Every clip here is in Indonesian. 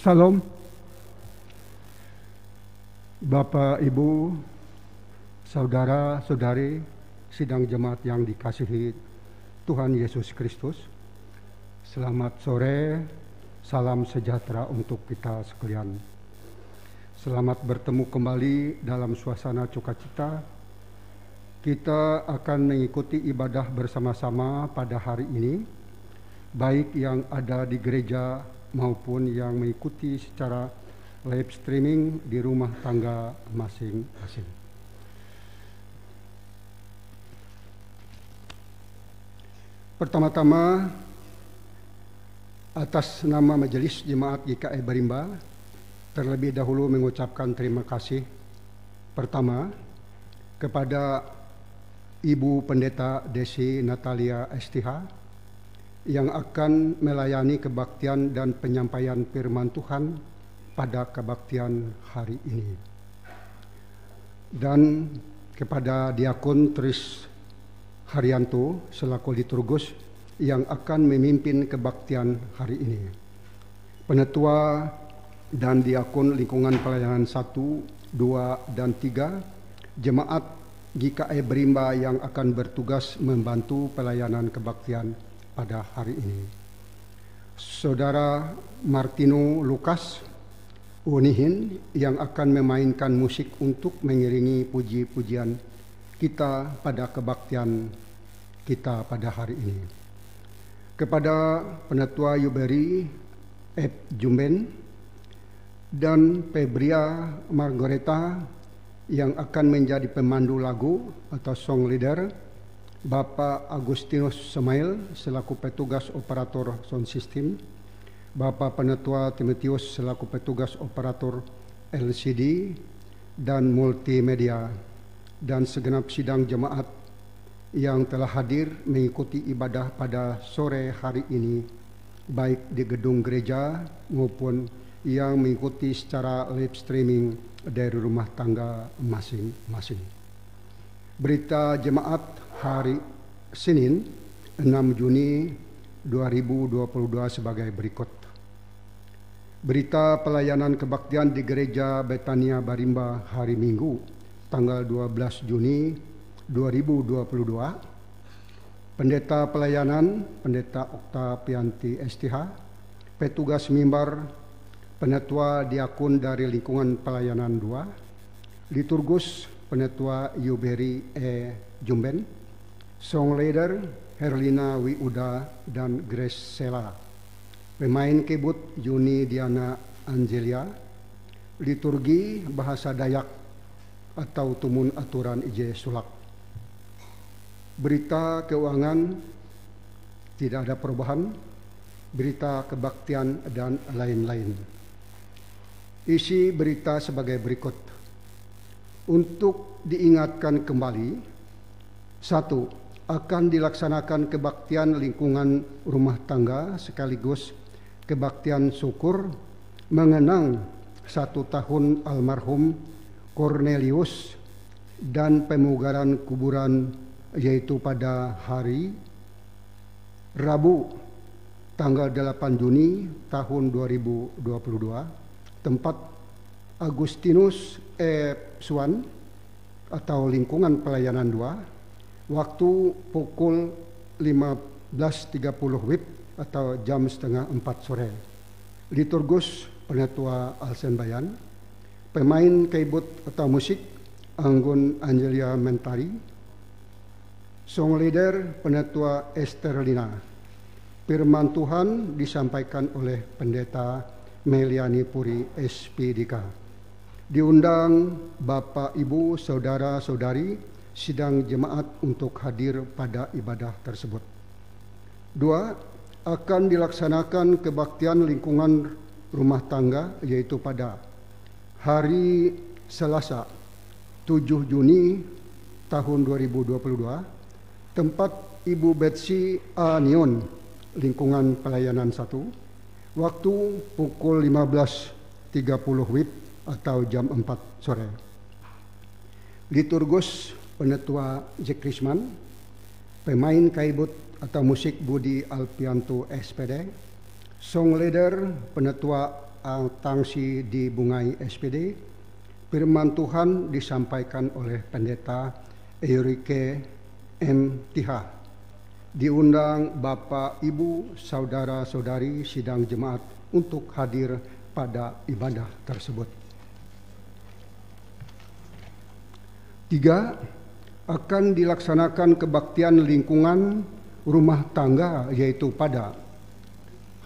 Salam, Bapak, Ibu, Saudara-saudari, sidang jemaat yang dikasihi Tuhan Yesus Kristus. Selamat sore, salam sejahtera untuk kita sekalian. Selamat bertemu kembali dalam suasana sukacita. Kita akan mengikuti ibadah bersama-sama pada hari ini, baik yang ada di gereja maupun yang mengikuti secara live streaming di rumah tangga masing-masing. Pertama-tama, atas nama Majelis Jemaat GKI Barimba, terlebih dahulu mengucapkan terima kasih pertama kepada Ibu Pendeta Desi Natalia STH yang akan melayani kebaktian dan penyampaian firman Tuhan pada kebaktian hari ini. Dan kepada Diakon Tris Haryanto selaku liturgus yang akan memimpin kebaktian hari ini. Penetua dan Diakon lingkungan pelayanan 1, 2, dan 3, jemaat GKI Barimba yang akan bertugas membantu pelayanan kebaktian pada hari ini. Saudara Martino Lukas Unihin yang akan memainkan musik untuk mengiringi puji-pujian kita pada kebaktian kita pada hari ini. Kepada Penetua Yuberi F. Jumben dan Febria Margareta yang akan menjadi pemandu lagu atau song leader, Bapak Agustinus Semail selaku petugas operator sound system, Bapak Penetua Timotius selaku petugas operator LCD dan multimedia, dan segenap sidang jemaat yang telah hadir mengikuti ibadah pada sore hari ini, baik di gedung gereja maupun yang mengikuti secara live streaming dari rumah tangga masing-masing. Berita jemaat hari Senin 6 Juni 2022 sebagai berikut. Berita pelayanan kebaktian di Gereja Betania Barimba hari Minggu tanggal 12 Juni 2022. Pendeta pelayanan Pendeta Oktavianti STH, petugas mimbar Penetua Diakon dari lingkungan pelayanan 2, liturgus Penetua Yuberi E. Jumben, song leader Herlina Wiuda dan Grace Sela, pemain keyboard Juni Diana Angelia, liturgi bahasa Dayak atau tumun aturan IJ Sulak. Berita keuangan tidak ada perubahan, berita kebaktian dan lain-lain. Isi berita sebagai berikut. Untuk diingatkan kembali, 1. Akan dilaksanakan kebaktian lingkungan rumah tangga sekaligus kebaktian syukur mengenang 1 tahun almarhum Cornelius dan pemugaran kuburan, yaitu pada hari Rabu tanggal 8 Juni tahun 2022, tempat Agustinus E. Suan atau lingkungan pelayanan 2, waktu pukul 15.30 WIB atau jam setengah 4 sore. Liturgus Penetua Alsen Bayan, pemain keyboard atau musik Anggun Angelia Mentari, song leader Penetua Esterlina. Firman Tuhan disampaikan oleh Pendeta Meliani Puri SPDK. Diundang Bapak, Ibu, Saudara-saudari sidang jemaat untuk hadir pada ibadah tersebut. 2. Akan dilaksanakan kebaktian lingkungan rumah tangga, yaitu pada hari Selasa 7 Juni tahun 2022, tempat Ibu Betsy A. Nion, lingkungan pelayanan 1, waktu pukul 15.30 WIB atau jam 4 sore. Liturgus Penetua Jack Risman, pemain keyboard atau musik Budi Alpianto SPD, song leader Penetua tangsi di Bungai SPD, firman Tuhan disampaikan oleh Pendeta Eurike M. Tiha. Diundang Bapak, Ibu, Saudara-saudari sidang jemaat untuk hadir pada ibadah tersebut. 3. Akan dilaksanakan kebaktian lingkungan rumah tangga, yaitu pada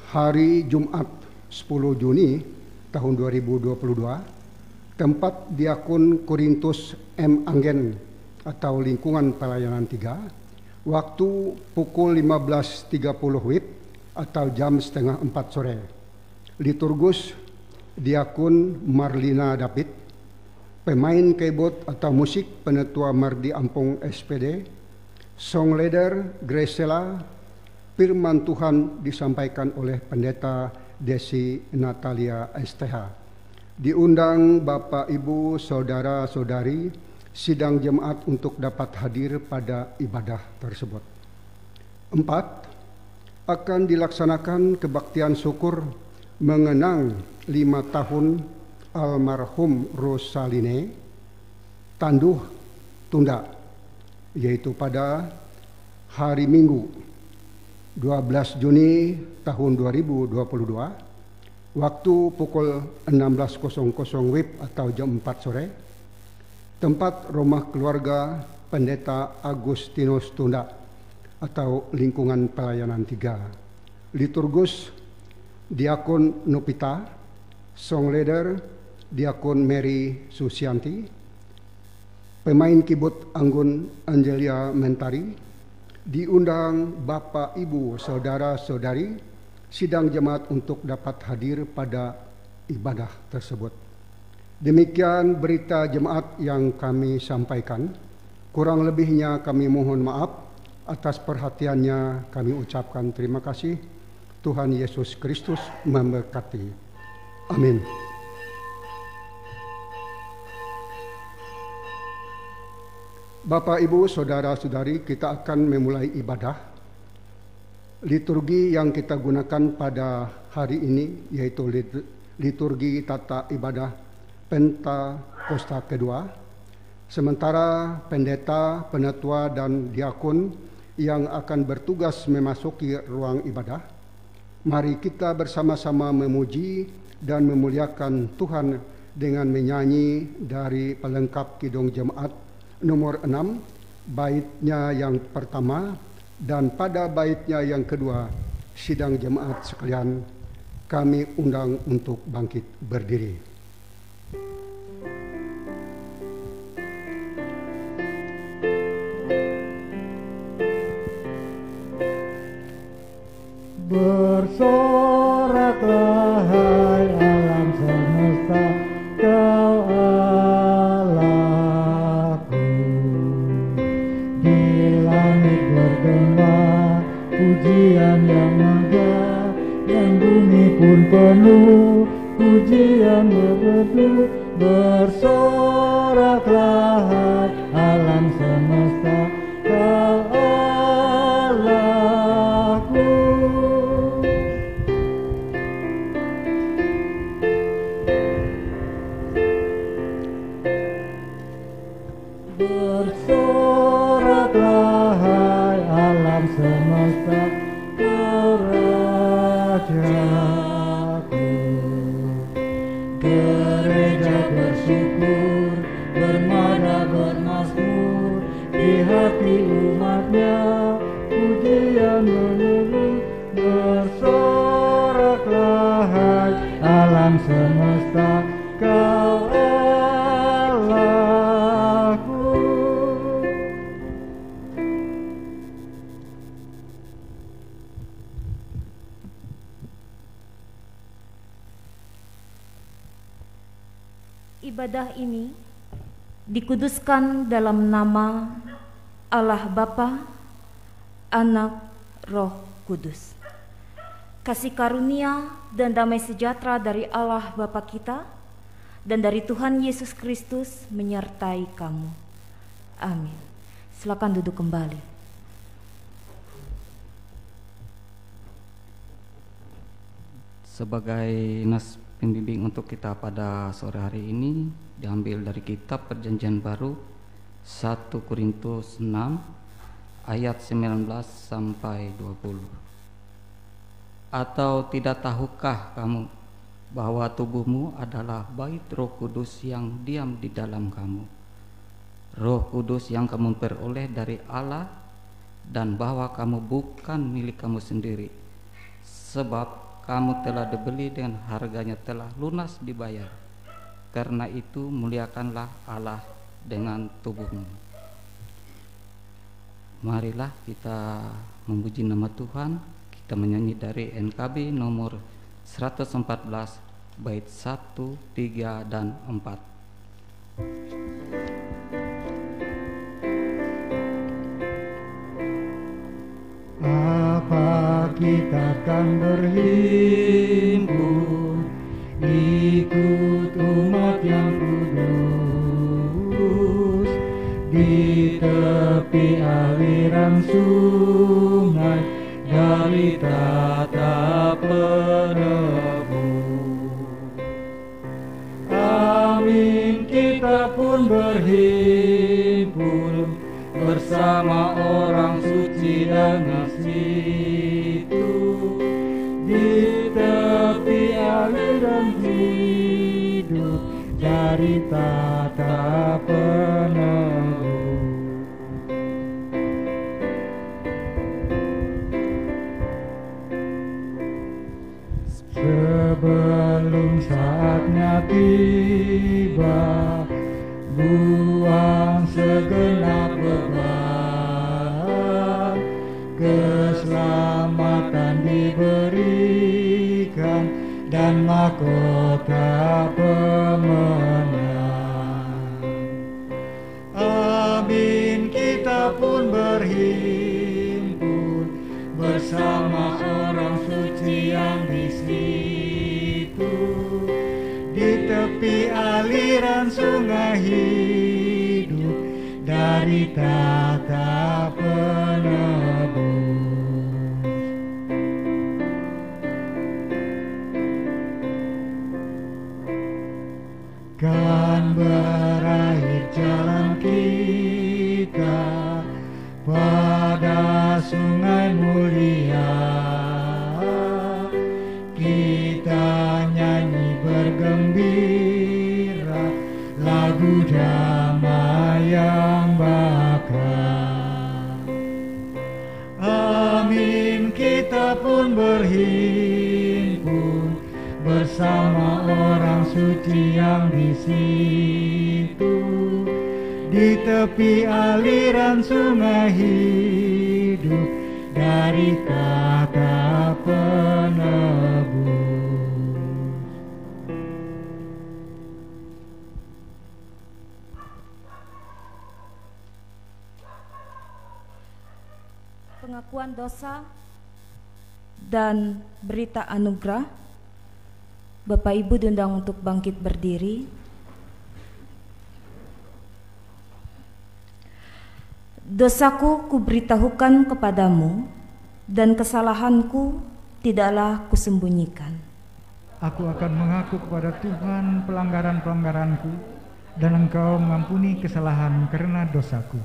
hari Jumat 10 Juni tahun 2022, tempat Diakun Korintus M. Anggen atau lingkungan pelayanan 3, waktu pukul 15.30 WIB atau jam setengah 4 sore. Liturgus Diakun Marlina David. Pemain keyboard atau musik Penetua Mardi Ampung SPD, song leader Gresela. Firman Tuhan disampaikan oleh Pendeta Desi Natalia STH. Diundang Bapak, Ibu, Saudara-saudari sidang jemaat untuk dapat hadir pada ibadah tersebut. 4. Akan dilaksanakan kebaktian syukur mengenang 5 tahun almarhum Rosaline Tanduh Tunda, yaitu pada hari Minggu 12 Juni tahun 2022, waktu pukul 16.00 WIB atau jam 4 sore, tempat rumah keluarga Pendeta Agustinus Tunda atau lingkungan pelayanan 3. Liturgus Diakun Nupita, song leader Diakun Mary Susianti, pemain keyboard Anggun Angelia Mentari. Diundang Bapak, Ibu, Saudara-saudari sidang jemaat untuk dapat hadir pada ibadah tersebut. Demikian berita jemaat yang kami sampaikan. Kurang lebihnya kami mohon maaf. Atas perhatiannya kami ucapkan terima kasih. Tuhan Yesus Kristus memberkati. Amin. Bapak, Ibu, Saudara-saudari, kita akan memulai ibadah. Liturgi yang kita gunakan pada hari ini yaitu liturgi tata ibadah Pentakosta kedua. Sementara pendeta, penetua, dan diakun yang akan bertugas memasuki ruang ibadah, mari kita bersama-sama memuji dan memuliakan Tuhan dengan menyanyi dari pelengkap Kidung Jemaat nomor 6, baitnya yang pertama, dan pada baitnya yang kedua, sidang jemaat sekalian, kami undang untuk bangkit berdiri. Bersoraklah hai alam semesta, kau Allahku. Di langit bergema pujian yang megah, dan bumi pun penuh pujian berteduh. Bersoraklah hai alam semesta, kau Allahku. Bersoraklah hai alam semesta, kau Rajaku. Gereja bersyukur, bermada bermazmur, di hati umatnya pujian menyeru. Bersoraklah hai alam semesta, kau Allahku. Ibadah ini dikuduskan dalam nama Allah Bapa, Anak, Roh Kudus. Kasih karunia dan damai sejahtera dari Allah Bapa kita dan dari Tuhan Yesus Kristus menyertai kamu. Amin. Silakan duduk kembali. Sebagai nas Pembimbing untuk kita pada sore hari ini diambil dari kitab Perjanjian Baru 1 Korintus 6 ayat 19 sampai 20. Atau tidak tahukah kamu bahwa tubuhmu adalah bait Roh Kudus yang diam di dalam kamu, Roh Kudus yang kamu peroleh dari Allah, dan bahwa kamu bukan milik kamu sendiri, sebab kamu telah dibeli dengan harganya telah lunas dibayar. Karena itu muliakanlah Allah dengan tubuhmu. Marilah kita memuji nama Tuhan. Kita menyanyi dari NKB nomor 114 bait 1, 3, dan 4. Apa kita akan berhimpun, ikut umat yang kudus di tepi aliran sungai dari tatap penebus. Amin, kita pun berhimpun bersama orang suci dan itu di tepi aliran hidup dari tatap penebus. Sebelum saatnya tiba, buang segenap beban, keselamatan diberikan dan mahkota pemenang. Amin, kita pun berhimpun bersama orang suci yang di situ di tepi aliran sungai hidup dari tatap penebus. Kan berakhir jalan kita pada sungai mulia, kita nyanyi bergembira lagu damai yang bakar. Amin, kita pun berhimpun bersama orang suci yang di situ di tepi aliran sungai hidup dari tatap penebus. Pengakuan dosa dan berita anugerah. Bapak Ibu diundang untuk bangkit berdiri. Dosaku kuberitahukan kepadamu, dan kesalahanku tidaklah kusembunyikan. Aku akan mengaku kepada Tuhan pelanggaran-pelanggaranku, dan Engkau mengampuni kesalahan karena dosaku.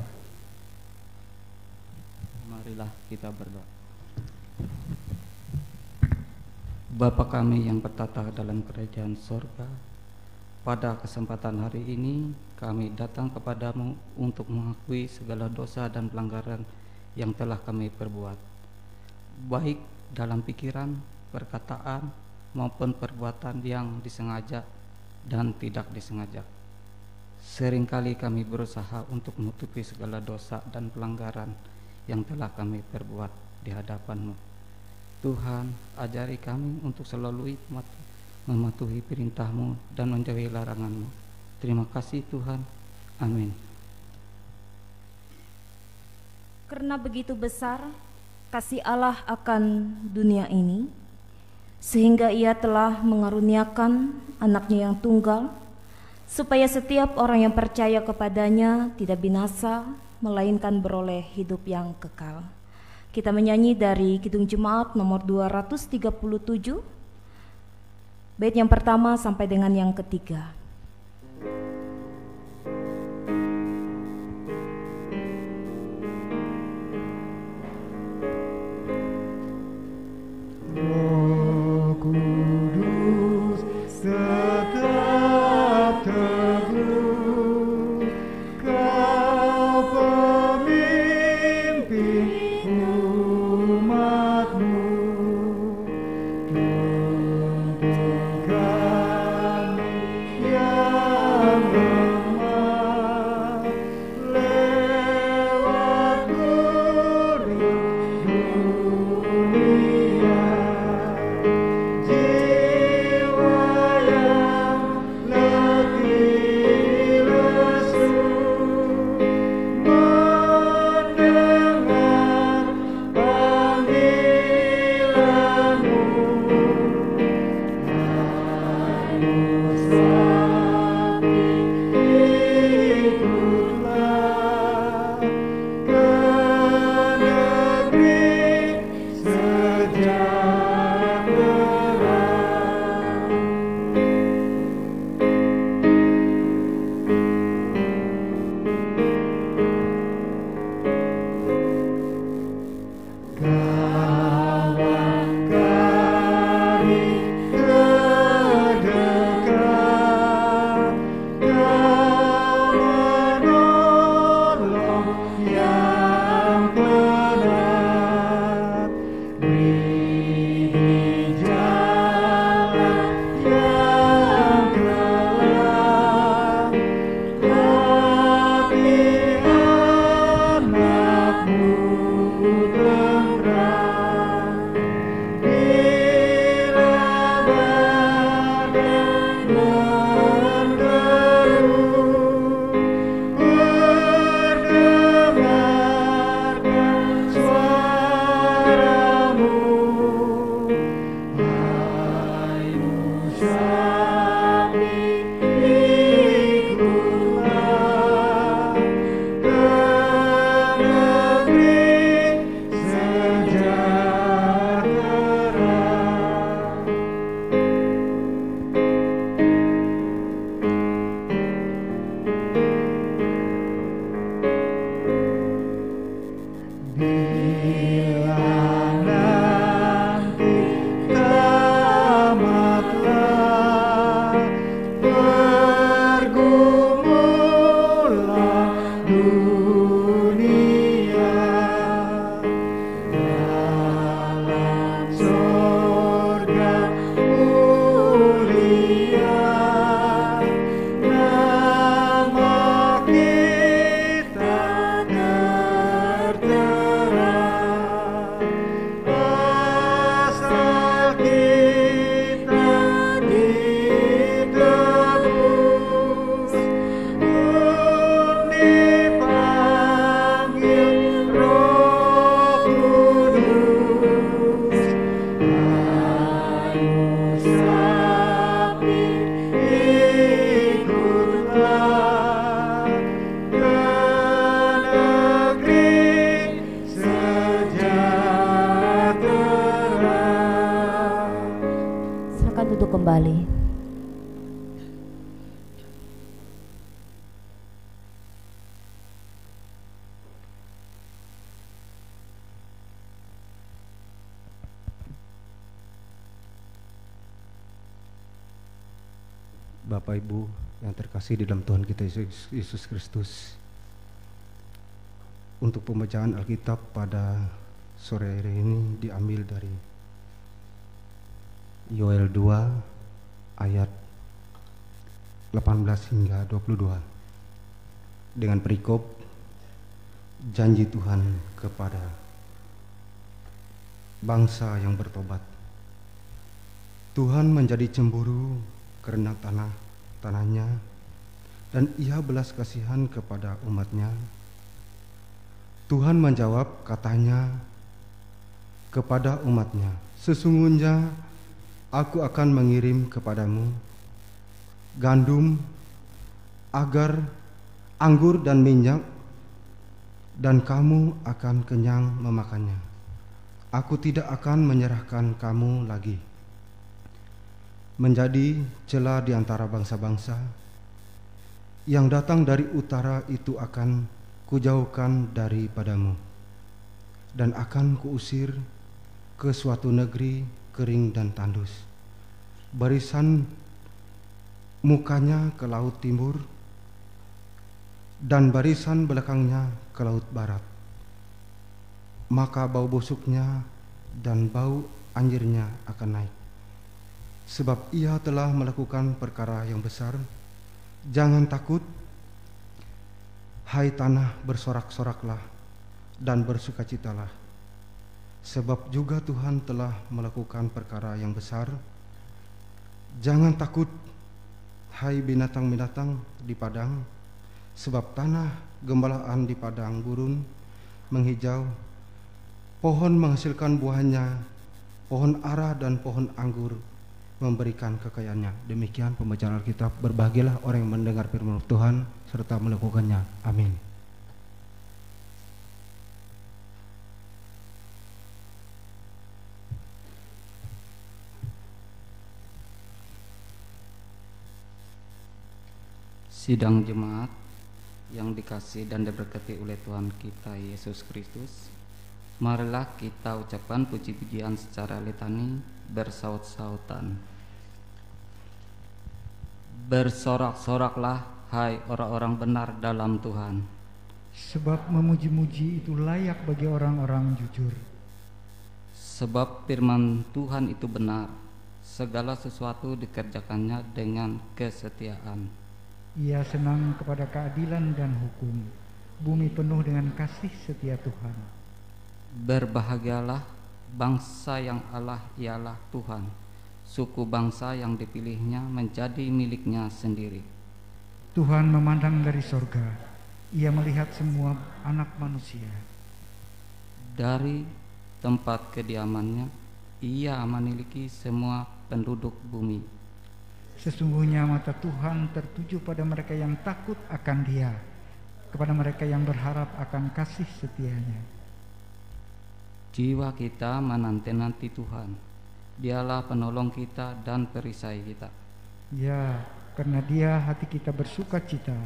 Marilah kita berdoa. Bapa kami yang bertata dalam kerajaan sorga, pada kesempatan hari ini kami datang kepadamu untuk mengakui segala dosa dan pelanggaran yang telah kami perbuat, baik dalam pikiran, perkataan, maupun perbuatan yang disengaja dan tidak disengaja. Seringkali kami berusaha untuk menutupi segala dosa dan pelanggaran yang telah kami perbuat di hadapan-Mu. Tuhan, ajari kami untuk selalu mematuhi perintah-Mu dan menjauhi larangan-Mu. Terima kasih Tuhan. Amin. Karena begitu besar kasih Allah akan dunia ini, sehingga Ia telah mengaruniakan anaknya yang tunggal, supaya setiap orang yang percaya kepadanya tidak binasa, melainkan beroleh hidup yang kekal. Kita menyanyi dari Kidung Jemaat nomor 237, bait yang pertama sampai dengan yang ketiga. Roh Kudus tetap teguh, Kau pemimpin umat-Mu. Tuntun kami yang lemah lewat gurun dunia. Jiwa yang letih lesu mendengar panggilan-Mu. Ayo sapi, ikutlah ke negeri sejahtera. Kawan kari terdekat, Kau menolong yang penat. Beri jalan yang kelam hati anak-Mu tentram. Bila badai menderu, dengarkan suara-Mu. Ayo sapi, ikutlah ke negeri sejahtera. Bila nanti tamatlah pergumulan dunia, dalam sorga mulia nama kita tertera. Asal kita ditebus, dipanggil Roh Kudus. Ayo sapi, ikutlah ke negeri sejahtera. Silakan duduk kembali. Bapak Ibu yang terkasih di dalam Tuhan kita Yesus Kristus, untuk pembacaan Alkitab pada sore hari ini diambil dari Yoel 2 ayat 18 hingga 22 dengan perikop janji Tuhan kepada bangsa yang bertobat. Tuhan menjadi cemburu karena tanahnya, dan Ia belas kasihan kepada umatnya. Tuhan menjawab, katanya kepada umatnya, sesungguhnya Aku akan mengirim kepadamu gandum, agar, anggur dan minyak, dan kamu akan kenyang memakannya. Aku tidak akan menyerahkan kamu lagi menjadi celah di antara bangsa-bangsa. Yang datang dari utara itu akan kujauhkan daripadamu, dan akan kuusir ke suatu negeri kering dan tandus. Barisan mukanya ke laut timur, dan barisan belakangnya ke laut barat. Maka bau busuknya dan bau anjirnya akan naik, sebab ia telah melakukan perkara yang besar. Jangan takut, hai tanah, bersorak-soraklah dan bersukacitalah, sebab juga Tuhan telah melakukan perkara yang besar. Jangan takut, hai binatang-binatang di padang, sebab tanah gembalaan di padang gurun menghijau, pohon menghasilkan buahnya, pohon ara dan pohon anggur memberikan kekayaannya. Demikian pembacaan Alkitab. Berbahagialah orang yang mendengar firman Tuhan serta melakukannya. Amin. Sidang jemaat yang dikasihi dan diberkati oleh Tuhan kita Yesus Kristus, marilah kita ucapkan puji-pujian secara litani bersaut-sautan. Bersorak-soraklah hai orang-orang benar dalam Tuhan, sebab memuji-muji itu layak bagi orang-orang jujur. sebab firman Tuhan itu benar, segala sesuatu dikerjakannya dengan kesetiaan. Ia senang kepada keadilan dan hukum, bumi penuh dengan kasih setia Tuhan. Berbahagialah bangsa yang Allah ialah Tuhan, suku bangsa yang dipilihnya menjadi miliknya sendiri. Tuhan memandang dari sorga, ia melihat semua anak manusia. Dari tempat kediamannya, ia memiliki semua penduduk bumi. Sesungguhnya mata Tuhan tertuju pada mereka yang takut akan Dia, kepada mereka yang berharap akan kasih setianya. Jiwa kita menanti-nanti Tuhan, Dialah penolong kita dan perisai kita. Ya, karena Dia hati kita bersuka cita,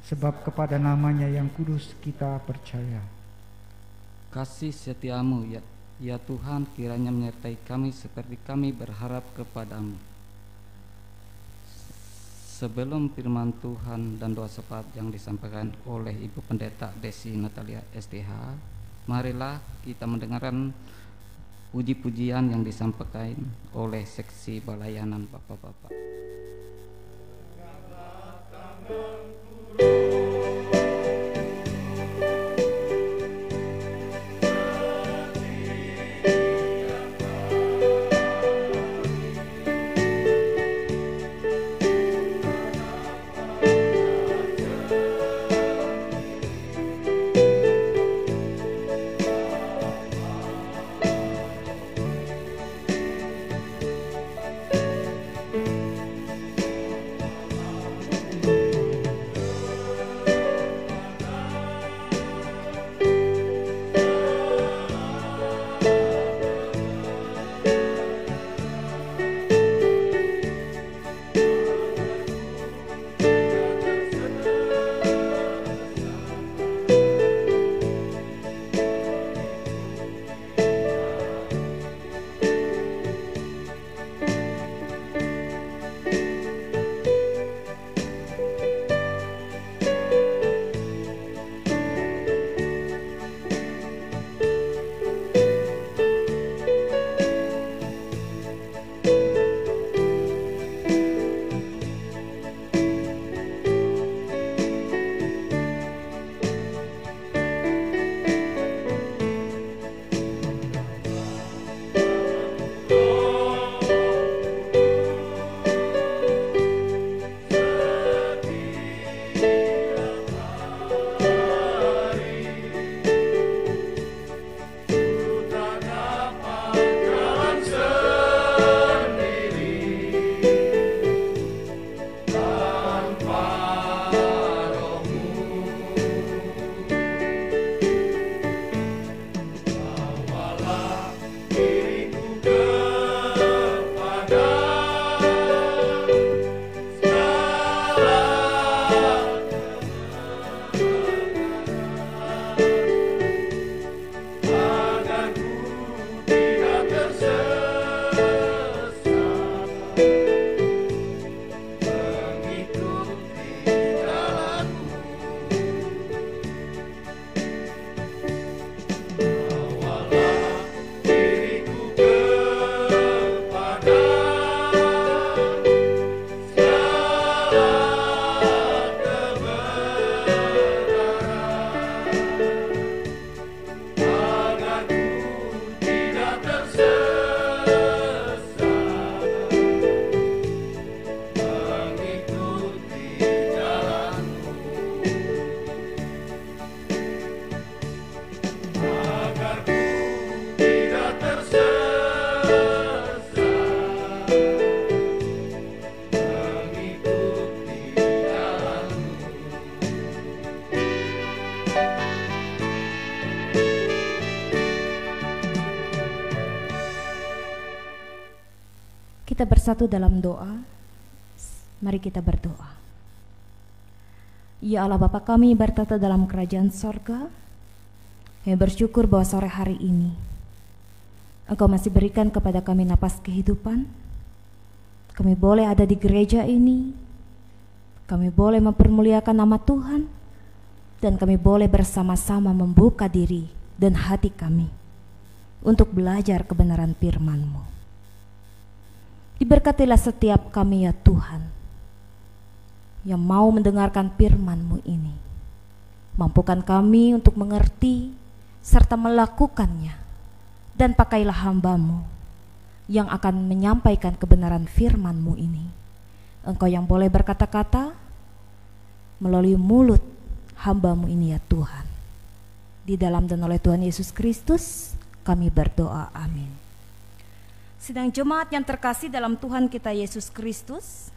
sebab kepada namanya yang kudus kita percaya. Kasih setiamu ya Tuhan kiranya menyertai kami seperti kami berharap kepadamu. Sebelum firman Tuhan dan doa syafaat yang disampaikan oleh Ibu Pendeta Desi Natalia STH, marilah kita mendengarkan puji-pujian yang disampaikan oleh seksi pelayanan Bapak-bapak. kita bersatu dalam doa. Mari kita berdoa. Ya Allah Bapa kami bertata dalam kerajaan sorga, kami bersyukur bahwa sore hari ini Engkau masih berikan kepada kami napas kehidupan. Kami boleh ada di gereja ini, kami boleh mempermuliakan nama Tuhan, dan kami boleh bersama-sama membuka diri dan hati kami untuk belajar kebenaran firman-Mu. Diberkatilah setiap kami ya Tuhan, yang mau mendengarkan firman-Mu ini. Mampukan kami untuk mengerti serta melakukannya, dan pakailah hamba-Mu yang akan menyampaikan kebenaran firman-Mu ini. Engkau yang boleh berkata-kata melalui mulut hamba-Mu ini ya Tuhan. Di dalam dan oleh Tuhan Yesus Kristus kami berdoa, amin. Sidang jemaat yang terkasih dalam Tuhan kita Yesus Kristus,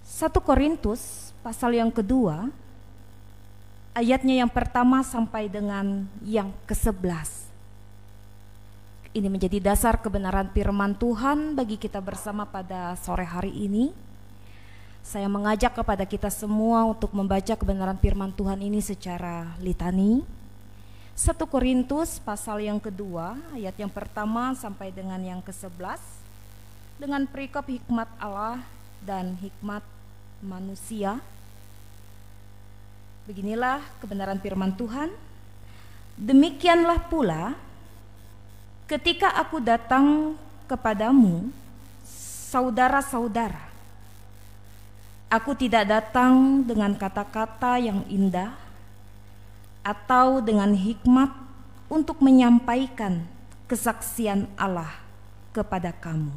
1 Korintus pasal yang kedua, ayatnya yang pertama sampai dengan yang ke-11. Ini menjadi dasar kebenaran firman Tuhan bagi kita bersama pada sore hari ini. Saya mengajak kepada kita semua untuk membaca kebenaran firman Tuhan ini secara litani. 1 Korintus pasal yang kedua, ayat yang pertama sampai dengan yang ke-11, dengan perikop hikmat Allah dan hikmat manusia. Beginilah kebenaran firman Tuhan. Demikianlah pula ketika aku datang kepadamu, saudara-saudara, aku tidak datang dengan kata-kata yang indah atau dengan hikmat untuk menyampaikan kesaksian Allah kepada kamu.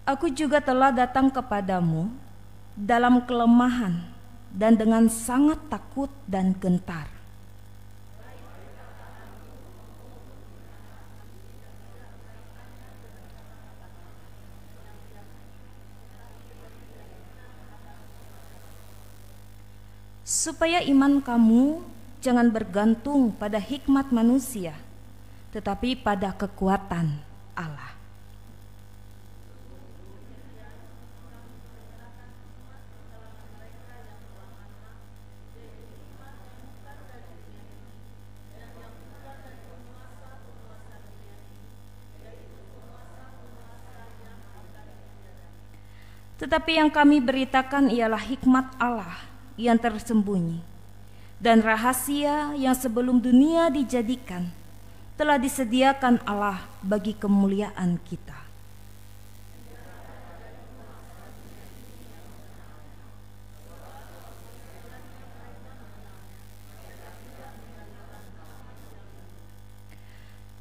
Aku juga telah datang kepadamu dalam kelemahan dan dengan sangat takut dan gentar. Supaya iman kamu jangan bergantung pada hikmat manusia, tetapi pada kekuatan Allah. Tetapi yang kami beritakan ialah hikmat Allah yang tersembunyi, dan rahasia yang sebelum dunia dijadikan telah disediakan Allah bagi kemuliaan kita.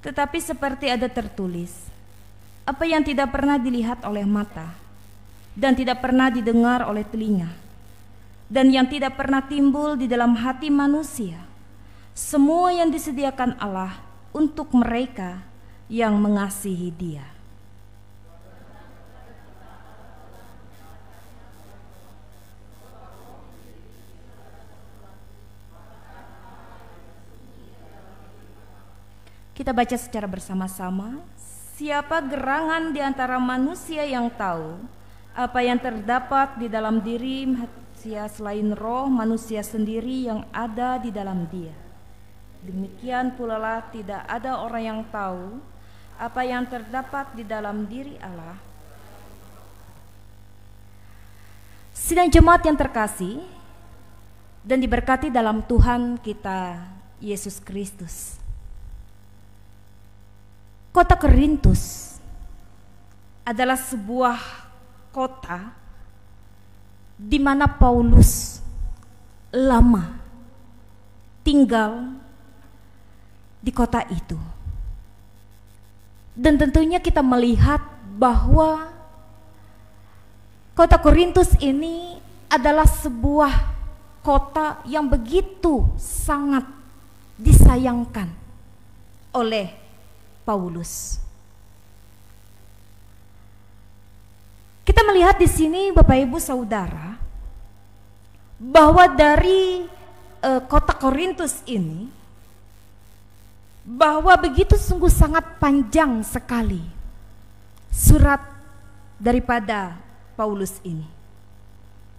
Tetapi seperti ada tertulis, apa yang tidak pernah dilihat oleh mata dan tidak pernah didengar oleh telinga, dan yang tidak pernah timbul di dalam hati manusia, semua yang disediakan Allah untuk mereka yang mengasihi Dia. Kita baca secara bersama-sama. Siapa gerangan di antara manusia yang tahu apa yang terdapat di dalam diri manusia selain roh manusia sendiri yang ada di dalam dia? Demikian pula lah tidak ada orang yang tahu apa yang terdapat di dalam diri Allah. Sidang jemaat yang terkasih dan diberkati dalam Tuhan kita Yesus Kristus, kota Korintus adalah sebuah kota di mana Paulus lama tinggal di kota itu. Dan tentunya kita melihat bahwa kota Korintus ini adalah sebuah kota yang begitu sangat disayangkan oleh Paulus. Kita Kita melihat di sini Bapak Ibu Saudara bahwa dari kota Korintus ini bahwa begitu sungguh sangat panjang sekali surat daripada Paulus ini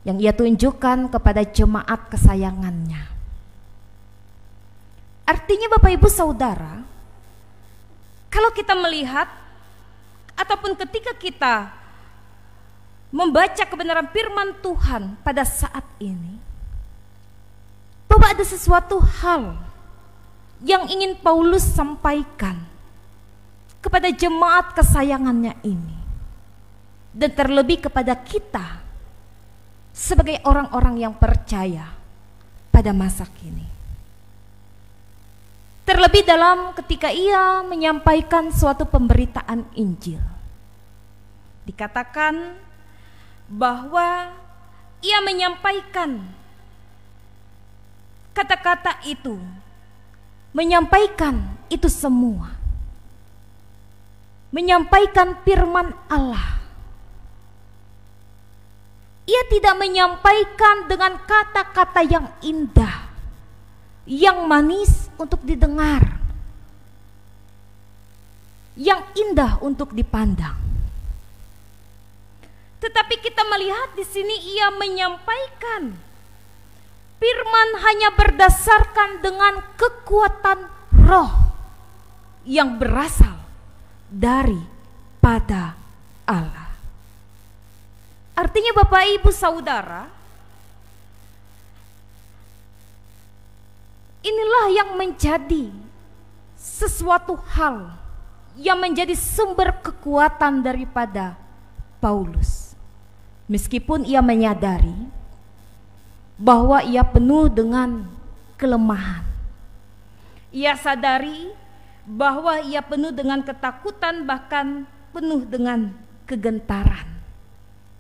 yang ia tunjukkan kepada jemaat kesayangannya. Artinya Bapak Ibu Saudara, kalau kita melihat ataupun ketika kita membaca kebenaran firman Tuhan pada saat ini, bahwa ada sesuatu hal yang ingin Paulus sampaikan kepada jemaat kesayangannya ini, dan terlebih kepada kita sebagai orang-orang yang percaya pada masa kini. Terlebih dalam ketika ia menyampaikan suatu pemberitaan Injil, dikatakan bahwa ia menyampaikan kata-kata itu, menyampaikan itu semua, menyampaikan firman Allah. Ia tidak menyampaikan dengan kata-kata yang indah, yang manis untuk didengar, yang indah untuk dipandang. Tetapi kita melihat di sini ia menyampaikan firman hanya berdasarkan dengan kekuatan roh yang berasal daripada Allah. Artinya Bapak Ibu Saudara, inilah yang menjadi sesuatu hal yang menjadi sumber kekuatan daripada Paulus. Meskipun ia menyadari bahwa ia penuh dengan kelemahan. Ia sadari bahwa ia penuh dengan ketakutan, bahkan penuh dengan kegentaran.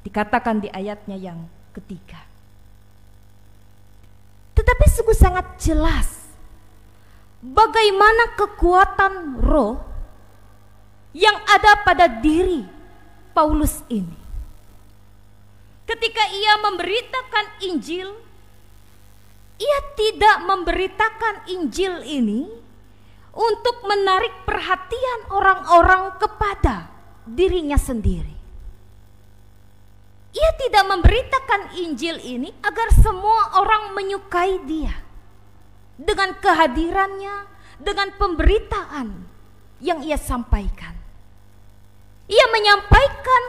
Dikatakan di ayatnya yang ketiga. Tetapi sungguh sangat jelas bagaimana kekuatan roh yang ada pada diri Paulus ini. Ketika ia memberitakan Injil, ia tidak memberitakan Injil ini untuk menarik perhatian orang-orang kepada dirinya sendiri. Ia tidak memberitakan Injil ini agar semua orang menyukai dia dengan kehadirannya, dengan pemberitaan yang ia sampaikan. Ia menyampaikan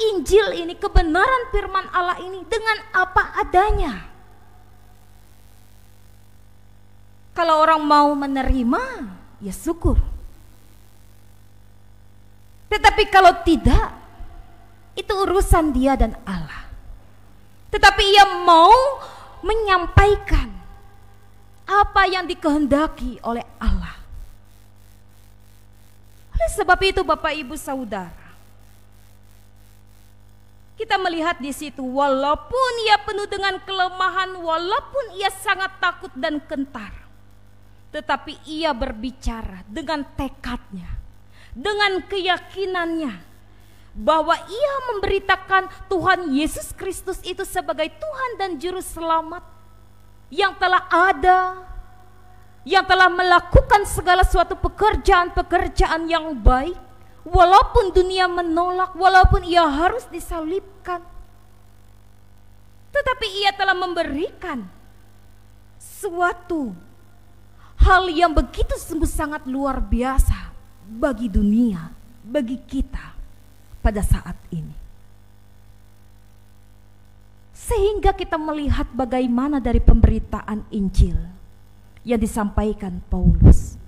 Injil ini, kebenaran firman Allah ini dengan apa adanya. Kalau orang mau menerima, ya syukur. Tetapi kalau tidak, itu urusan dia dan Allah. Tetapi ia mau menyampaikan apa yang dikehendaki oleh Allah. Oleh sebab itu Bapak Ibu Saudara, kita melihat di situ walaupun ia penuh dengan kelemahan, walaupun ia sangat takut dan gentar, tetapi ia berbicara dengan tekadnya, dengan keyakinannya, bahwa ia memberitakan Tuhan Yesus Kristus itu sebagai Tuhan dan Juru Selamat yang telah ada, yang telah melakukan segala suatu pekerjaan-pekerjaan yang baik, walaupun dunia menolak, walaupun ia harus disalibkan, tetapi ia telah memberikan suatu hal yang begitu sungguh sangat luar biasa bagi dunia, bagi kita pada saat ini. Sehingga kita melihat bagaimana dari pemberitaan Injil yang disampaikan Paulus,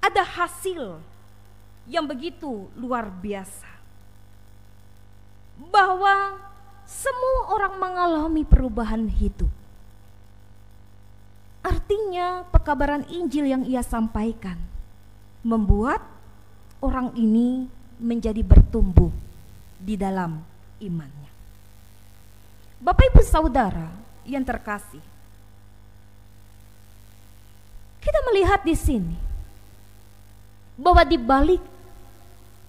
ada hasil yang begitu luar biasa, bahwa semua orang mengalami perubahan hidup. Artinya pekabaran Injil yang ia sampaikan membuat orang ini menjadi bertumbuh di dalam imannya. Bapak Ibu Saudara yang terkasih, kita melihat di sini bahwa di balik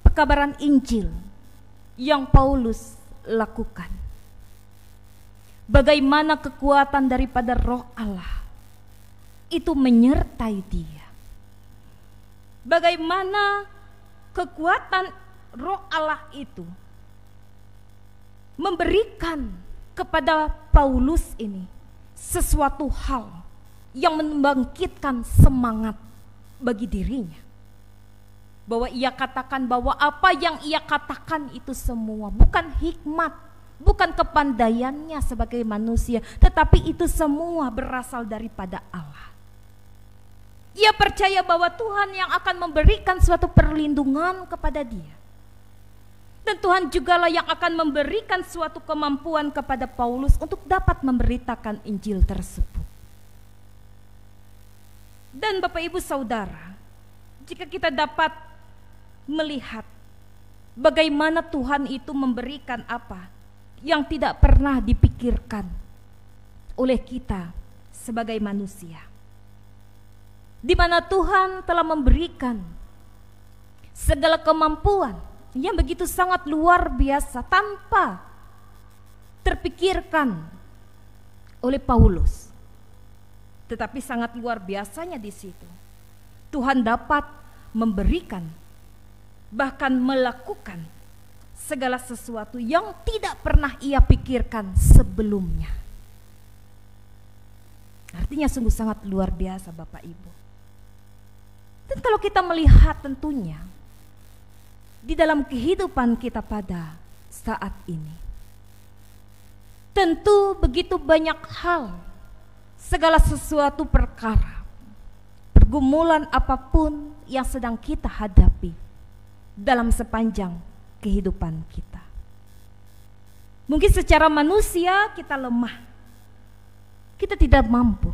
pekabaran Injil yang Paulus lakukan. Bagaimana kekuatan daripada Roh Allah itu menyertai dia. Bagaimana kekuatan Roh Allah itu memberikan kepada Paulus ini sesuatu hal yang membangkitkan semangat bagi dirinya. Bahwa ia katakan bahwa apa yang ia katakan itu semua bukan hikmat, bukan kepandaiannya sebagai manusia, tetapi itu semua berasal daripada Allah. Ia percaya bahwa Tuhan yang akan memberikan suatu perlindungan kepada dia. Dan Tuhan jugalah yang akan memberikan suatu kemampuan kepada Paulus untuk dapat memberitakan Injil tersebut. Dan Bapak Ibu Saudara, jika kita dapat melihat bagaimana Tuhan itu memberikan apa yang tidak pernah dipikirkan oleh kita sebagai manusia, di mana Tuhan telah memberikan segala kemampuan yang begitu sangat luar biasa tanpa terpikirkan oleh Paulus. Tetapi sangat luar biasanya di situ Tuhan dapat memberikan, bahkan melakukan segala sesuatu yang tidak pernah ia pikirkan sebelumnya. Artinya sungguh sangat luar biasa Bapak Ibu. Dan kalau kita melihat tentunya di dalam kehidupan kita pada saat ini, tentu begitu banyak hal, segala sesuatu perkara, pergumulan apapun yang sedang kita hadapi dalam sepanjang kehidupan kita. Mungkin secara manusia kita lemah, kita tidak mampu.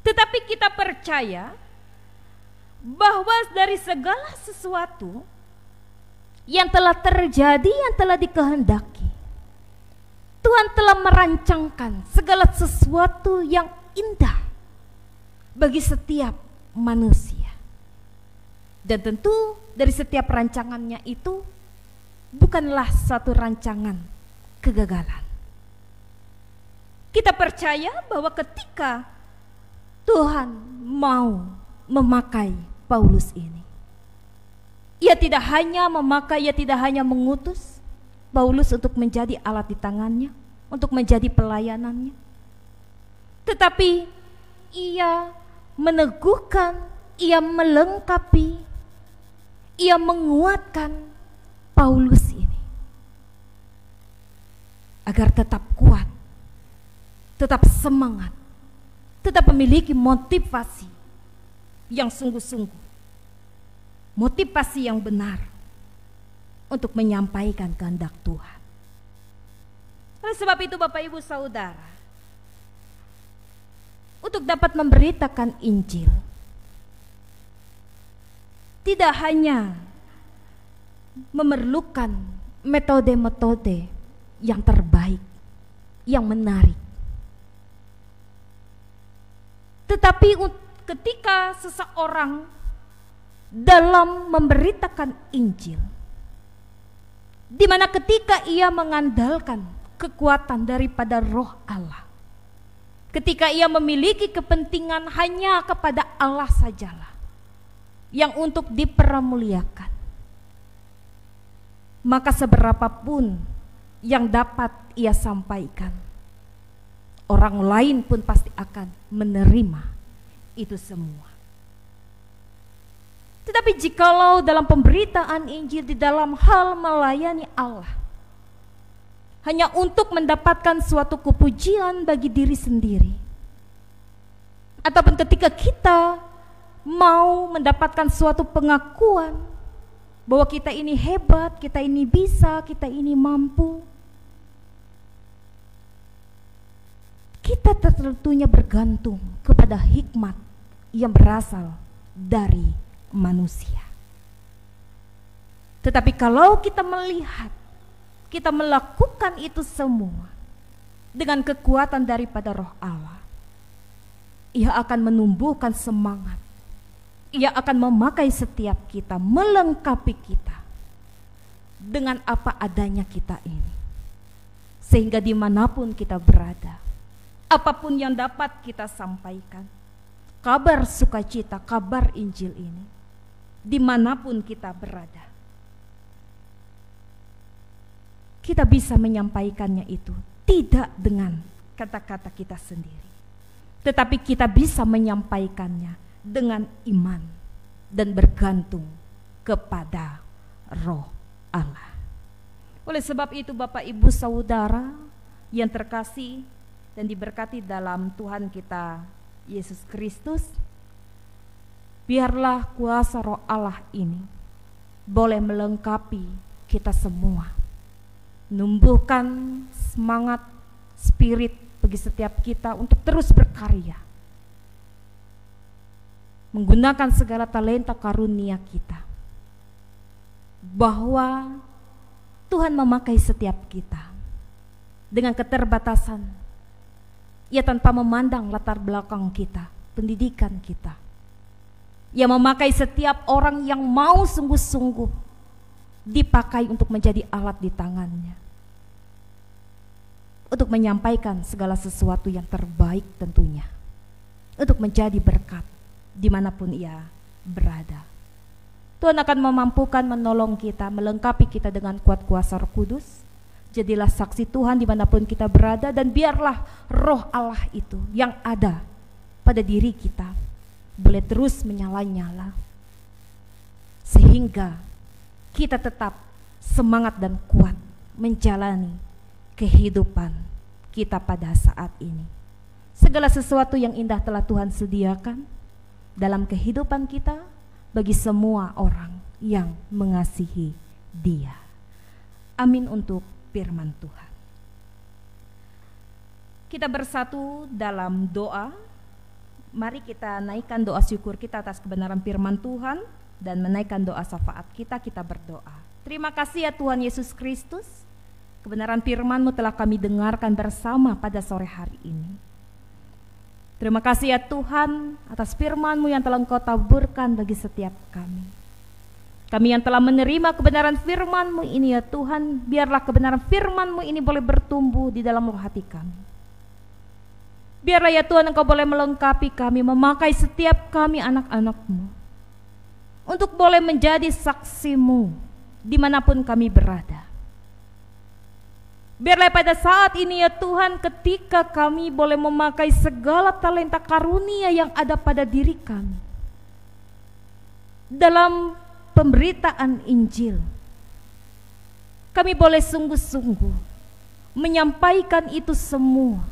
Tetapi kita percaya bahwa dari segala sesuatu yang telah terjadi, yang telah dikehendaki, Tuhan telah merancangkan segala sesuatu yang indah bagi setiap manusia. Dan tentu dari setiap rancangannya itu bukanlah suatu rancangan kegagalan. Kita percaya bahwa ketika Tuhan mau memakai Paulus ini, ia tidak hanya memakai, ia tidak hanya mengutus Paulus untuk menjadi alat di tangannya, untuk menjadi pelayanannya, tetapi ia meneguhkan, ia melengkapi, ia menguatkan Paulus ini agar tetap kuat, tetap semangat, tetap memiliki motivasi yang sungguh-sungguh, motivasi yang benar untuk menyampaikan kehendak Tuhan. Oleh sebab itu Bapak Ibu Saudara, untuk dapat memberitakan Injil, tidak hanya memerlukan metode-metode yang terbaik, yang menarik, tetapi ketika seseorang dalam memberitakan Injil, di mana ketika ia mengandalkan kekuatan daripada Roh Allah, ketika ia memiliki kepentingan hanya kepada Allah sajalah yang untuk dipermuliakan, maka seberapapun yang dapat ia sampaikan, orang lain pun pasti akan menerima itu semua. Tetapi jikalau dalam pemberitaan Injil di dalam hal melayani Allah hanya untuk mendapatkan suatu kepujian bagi diri sendiri, ataupun ketika kita mau mendapatkan suatu pengakuan bahwa kita ini hebat, kita ini bisa, kita ini mampu, kita tentunya bergantung kepada hikmat yang berasal dari manusia. Tetapi kalau kita melihat, kita melakukan itu semua dengan kekuatan daripada Roh Allah, ia akan menumbuhkan semangat, ia akan memakai setiap kita, melengkapi kita, dengan apa adanya kita ini. Sehingga dimanapun kita berada, apapun yang dapat kita sampaikan, kabar sukacita, kabar Injil ini, dimanapun kita berada, kita bisa menyampaikannya itu tidak dengan kata-kata kita sendiri, tetapi kita bisa menyampaikannya dengan iman dan bergantung kepada Roh Allah. Oleh sebab itu Bapak Ibu Saudara yang terkasih dan diberkati dalam Tuhan kita Yesus Kristus, biarlah kuasa Roh Allah ini boleh melengkapi kita semua, menumbuhkan semangat spirit bagi setiap kita untuk terus berkarya, menggunakan segala talenta karunia kita, bahwa Tuhan memakai setiap kita dengan keterbatasan, ya tanpa memandang latar belakang kita, pendidikan kita. Ia memakai setiap orang yang mau sungguh-sungguh dipakai untuk menjadi alat di tangannya, untuk menyampaikan segala sesuatu yang terbaik tentunya, untuk menjadi berkat dimanapun ia berada. Tuhan akan memampukan menolong kita, melengkapi kita dengan kuat kuasa Roh Kudus. Jadilah saksi Tuhan dimanapun kita berada, dan biarlah Roh Allah itu yang ada pada diri kita boleh terus menyala-nyala, sehingga kita tetap semangat dan kuat menjalani kehidupan kita pada saat ini. Segala sesuatu yang indah telah Tuhan sediakan dalam kehidupan kita bagi semua orang yang mengasihi Dia. Amin untuk firman Tuhan. Kita bersatu dalam doa. Mari kita naikkan doa syukur kita atas kebenaran firman Tuhan dan menaikkan doa syafaat kita. Kita berdoa. Terima kasih ya Tuhan Yesus Kristus, kebenaran firman-Mu telah kami dengarkan bersama pada sore hari ini. Terima kasih ya Tuhan atas firman-Mu yang telah Engkau taburkan bagi setiap kami. Kami yang telah menerima kebenaran firman-Mu ini ya Tuhan, biarlah kebenaran firman-Mu ini boleh bertumbuh di dalam roh hati kami. Biarlah ya Tuhan Engkau boleh melengkapi kami, memakai setiap kami anak-anak-Mu, untuk boleh menjadi saksi-Mu dimanapun kami berada. Biarlah pada saat ini ya Tuhan, ketika kami boleh memakai segala talenta karunia yang ada pada diri kami dalam pemberitaan Injil, kami boleh sungguh-sungguh menyampaikan itu semua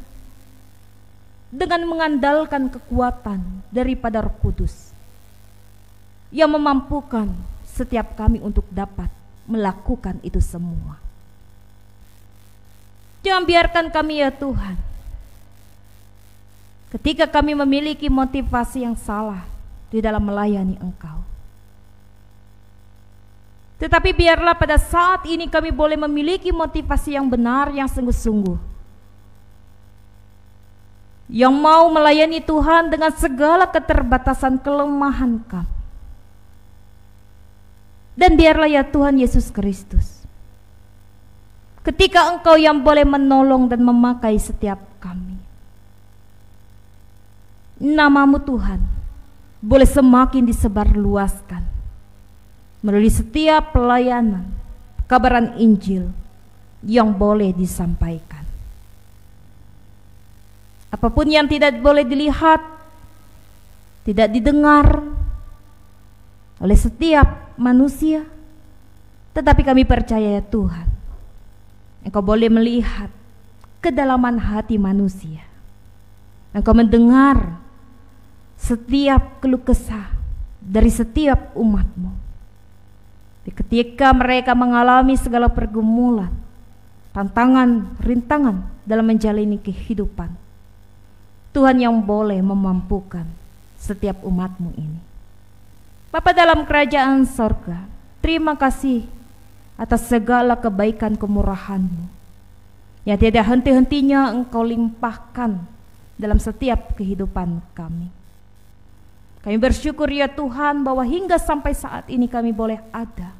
dengan mengandalkan kekuatan daripada Roh Kudus yang memampukan setiap kami untuk dapat melakukan itu semua. Jangan biarkan kami ya Tuhan, ketika kami memiliki motivasi yang salah di dalam melayani Engkau, tetapi biarlah pada saat ini kami boleh memiliki motivasi yang benar, yang sungguh-sungguh, yang mau melayani Tuhan dengan segala keterbatasan kelemahan kami. Dan biarlah ya Tuhan Yesus Kristus, ketika Engkau yang boleh menolong dan memakai setiap kami, nama-Mu Tuhan boleh semakin disebarluaskan melalui setiap pelayanan kabaran Injil yang boleh disampaikan. Apapun yang tidak boleh dilihat, tidak didengar oleh setiap manusia, tetapi kami percaya ya Tuhan, Engkau boleh melihat kedalaman hati manusia. Engkau mendengar setiap keluh kesah dari setiap umat-Mu. Ketika mereka mengalami segala pergumulan, tantangan, rintangan dalam menjalani kehidupan, Tuhan yang boleh memampukan setiap umat-Mu ini. Bapa dalam kerajaan sorga, terima kasih atas segala kebaikan kemurahan-Mu yang tiada henti-hentinya Engkau limpahkan dalam setiap kehidupan kami. Kami bersyukur ya Tuhan bahwa hingga sampai saat ini kami boleh ada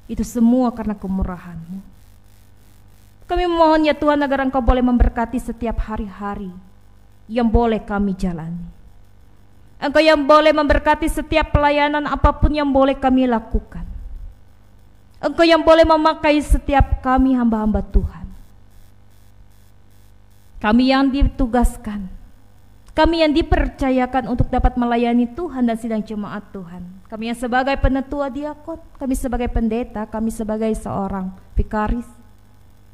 Itu semua karena kemurahan-Mu. Kami mohon ya Tuhan agar Engkau boleh memberkati setiap hari-hari yang boleh kami jalani. Engkau yang boleh memberkati setiap pelayanan apapun yang boleh kami lakukan. Engkau yang boleh memakai setiap kami hamba-hamba Tuhan. Kami yang ditugaskan, kami yang dipercayakan untuk dapat melayani Tuhan dan sidang jemaat Tuhan. Kami yang sebagai penetua diakon, kami sebagai pendeta, kami sebagai seorang vikaris,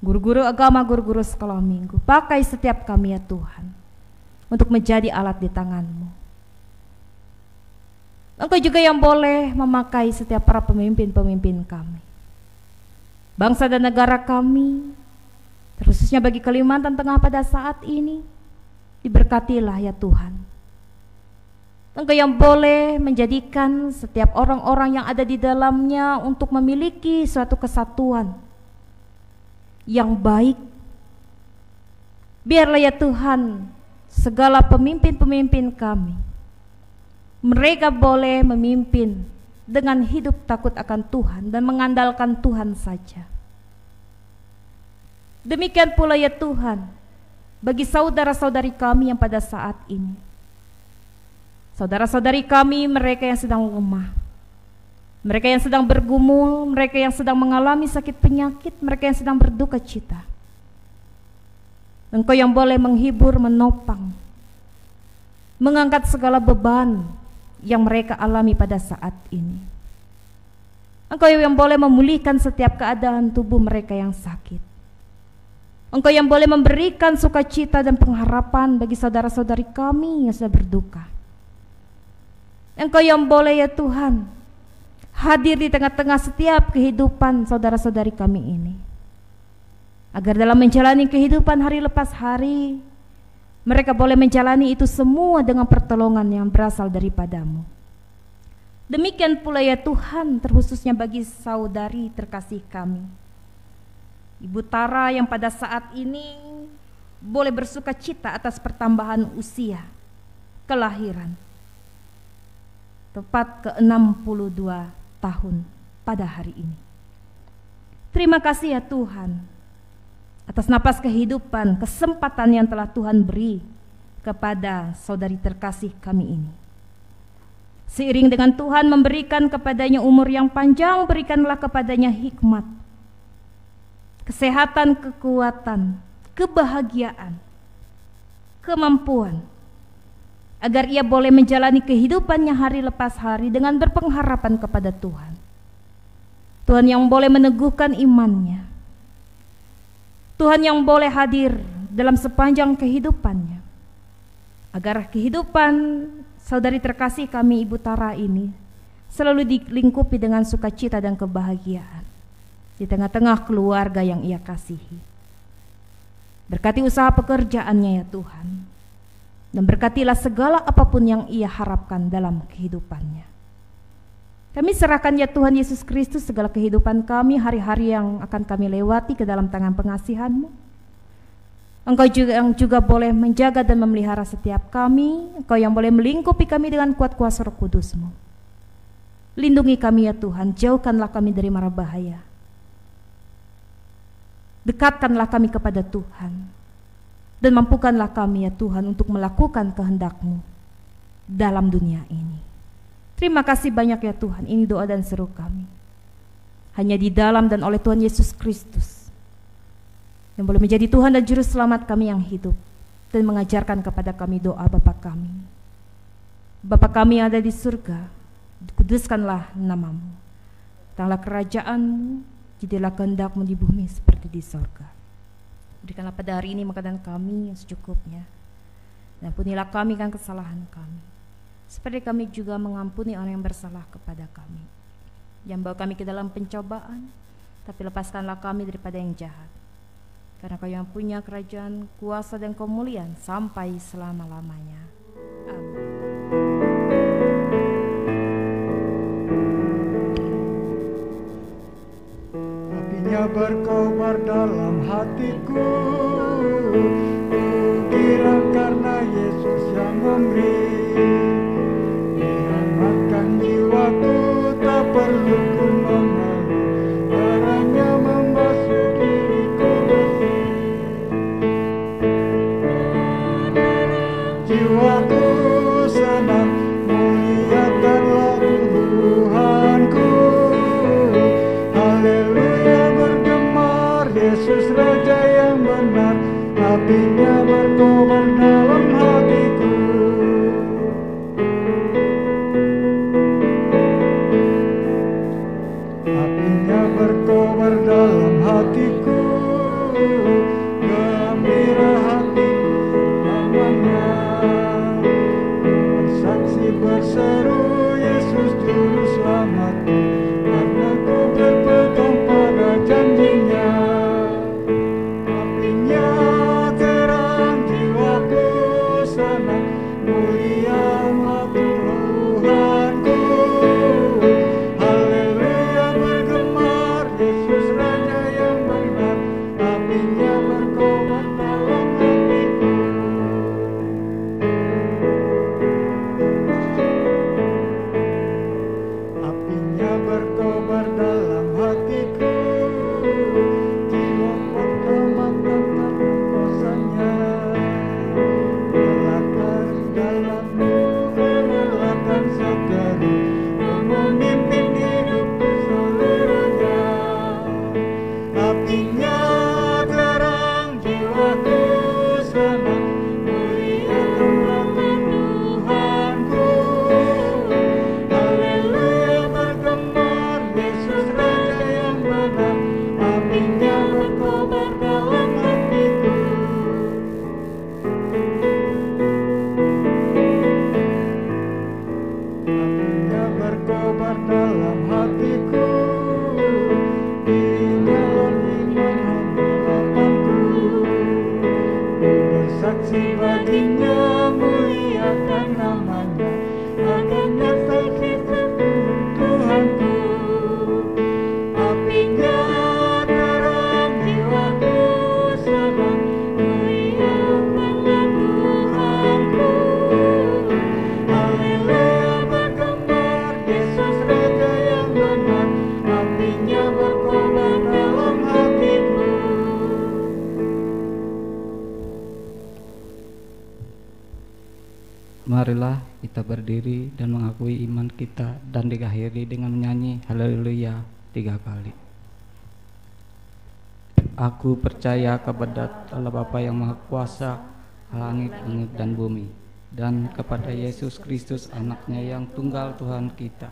guru-guru agama, guru-guru sekolah minggu. Pakai setiap kami ya Tuhan untuk menjadi alat di tangan-Mu. Engkau juga yang boleh memakai setiap para pemimpin-pemimpin kami, bangsa dan negara kami, terkhususnya bagi Kalimantan Tengah pada saat ini. Diberkatilah ya Tuhan. Engkau yang boleh menjadikan setiap orang-orang yang ada di dalamnya untuk memiliki suatu kesatuan yang baik. Biarlah ya Tuhan, segala pemimpin-pemimpin kami, mereka boleh memimpin dengan hidup takut akan Tuhan dan mengandalkan Tuhan saja. Demikian pula ya Tuhan, bagi saudara-saudari kami yang pada saat ini, saudara-saudari kami, mereka yang sedang lemah, mereka yang sedang bergumul, mereka yang sedang mengalami sakit penyakit, mereka yang sedang berduka cita. Engkau yang boleh menghibur, menopang, mengangkat segala beban yang mereka alami pada saat ini. Engkau yang boleh memulihkan setiap keadaan tubuh mereka yang sakit. Engkau yang boleh memberikan sukacita dan pengharapan bagi saudara-saudari kami yang sedang berduka. Engkau yang boleh ya Tuhan hadir di tengah-tengah setiap kehidupan saudara-saudari kami ini, agar dalam menjalani kehidupan hari lepas hari, mereka boleh menjalani itu semua dengan pertolongan yang berasal daripada-Mu. Demikian pula ya Tuhan, terkhususnya bagi saudari terkasih kami, Ibu Tara, yang pada saat ini boleh bersuka cita atas pertambahan usia kelahiran, tepat ke-62 tahun pada hari ini. Terima kasih ya Tuhan atas napas kehidupan, kesempatan yang telah Tuhan beri kepada saudari terkasih kami ini. Seiring dengan Tuhan memberikan kepadanya umur yang panjang, berikanlah kepadanya hikmat, kesehatan, kekuatan, kebahagiaan, kemampuan, agar ia boleh menjalani kehidupannya hari lepas hari dengan berpengharapan kepada Tuhan. Tuhan yang boleh meneguhkan imannya, Tuhan yang boleh hadir dalam sepanjang kehidupannya, agar kehidupan saudari terkasih kami Ibu Tara ini selalu dilingkupi dengan sukacita dan kebahagiaan di tengah-tengah keluarga yang ia kasihi. Berkati usaha pekerjaannya ya Tuhan, dan berkatilah segala apapun yang ia harapkan dalam kehidupannya. Kami serahkan ya Tuhan Yesus Kristus segala kehidupan kami, hari-hari yang akan kami lewati ke dalam tangan pengasihan-Mu. Engkau yang juga boleh menjaga dan memelihara setiap kami. Engkau yang boleh melingkupi kami dengan kuat kuasa Roh Kudus-Mu. Lindungi kami ya Tuhan, jauhkanlah kami dari mara bahaya. Dekatkanlah kami kepada Tuhan, dan mampukanlah kami ya Tuhan untuk melakukan kehendak-Mu dalam dunia ini. Terima kasih banyak ya Tuhan, ini doa dan seru kami. Hanya di dalam dan oleh Tuhan Yesus Kristus, yang boleh menjadi Tuhan dan Juru Selamat kami yang hidup, dan mengajarkan kepada kami doa Bapa kami. Bapa kami yang ada di surga, dikuduskanlah nama-Mu. Datanglah kerajaan-Mu, jadilah kehendak-Mu di bumi seperti di sorga. Berikanlah pada hari ini makanan kami yang secukupnya, dan ampunilah kami kan kesalahan kami, seperti kami juga mengampuni orang yang bersalah kepada kami. Jangan bawa kami ke dalam pencobaan, tapi lepaskanlah kami daripada yang jahat. Karena Kau yang punya kerajaan, kuasa dan kemuliaan sampai selama-lamanya. Amin. Berkobar dalam hatiku, girang karena Yesus yang memberi. Menyelamatkan jiwaku, tak perlu ku mengeluh, jiwaku senang, muliakanlah Tuhanku. Haleluya bergemar, Yesus Raja yang benar, apinya berkobar dalam hatiku. Apinya berkobar dalam hatiku, gembira hatiku namanya. Bersaksi berseru, Yesus Juru Selamatku, karena ku berpegang pada janjinya. Apinya terang, jiwaku senang, muliakanlah Tuhanku. Haleluya bergemar, Yesus Raja yang benar, apinya berkobar dalam hatiku. Apinya berkobar dalam hatiku, jiwa pertama tentang kuasanya. Belakang dalammu, belakang seteru, memimpin hidupku seluruhnya. Apinya terang, jiwaku senang, muliakanlah Tuhanku. Haleluya bergemar, Yesus Raja yang benar, apinya berkobar dalam hatiku. Apinya berkobar dalam hatiku, dinyalakan iman hambalapanku. Ku bersaksi baginya, muliakan namanya, akan nyata kita Tuhanku. Apinya terang, jiwaku senang, muliakanlah Tuhanku. Haleluya bergemar, Yesus Raja yang benar, apinya berkobar dalam hatiku. Marilah kita berdiri dan mengakui iman kita dan diakhiri dengan menyanyi haleluya 3 kali. Aku percaya kepada Allah Bapa yang Maha Kuasa, langit dan bumi, dan kepada Yesus Kristus anaknya yang tunggal Tuhan kita,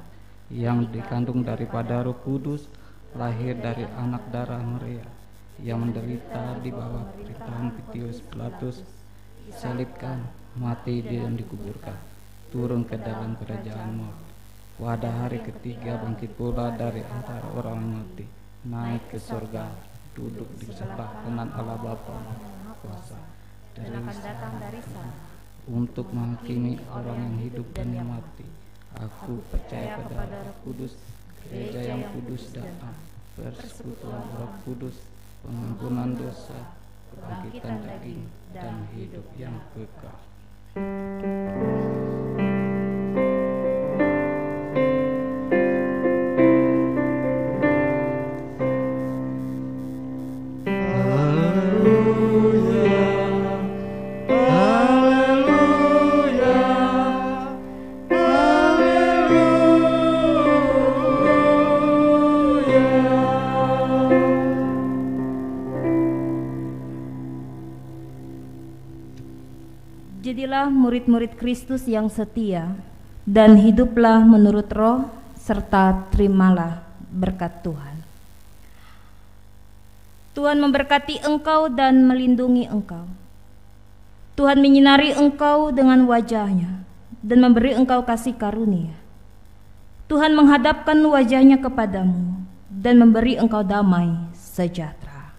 yang dikandung daripada Roh Kudus, lahir dari anak darah Maria, yang menderita di bawah pemerintahan Pontius Pilatus, disalibkan, mati dan dikuburkan, turun ke dalam kerajaan maut, pada hari ketiga bangkit pula dari antara orang mati, naik ke surga, duduk di sebelah kanan Allah Bapa Maha Kuasa, dan akan datang dari sana untuk menghakimi orang yang hidup dan yang mati. Aku percaya kepada Roh Kudus, gereja yang kudus dan persekutuan Roh Kudus, pengampunan dosa, kebangkitan daging, dan hidup yang kekal. Jadilah murid-murid Kristus yang setia, dan hiduplah menurut Roh, serta terimalah berkat Tuhan. Tuhan memberkati engkau dan melindungi engkau. Tuhan menyinari engkau dengan wajah-Nya dan memberi engkau kasih karunia. Tuhan menghadapkan wajah-Nya kepadamu dan memberi engkau damai sejahtera.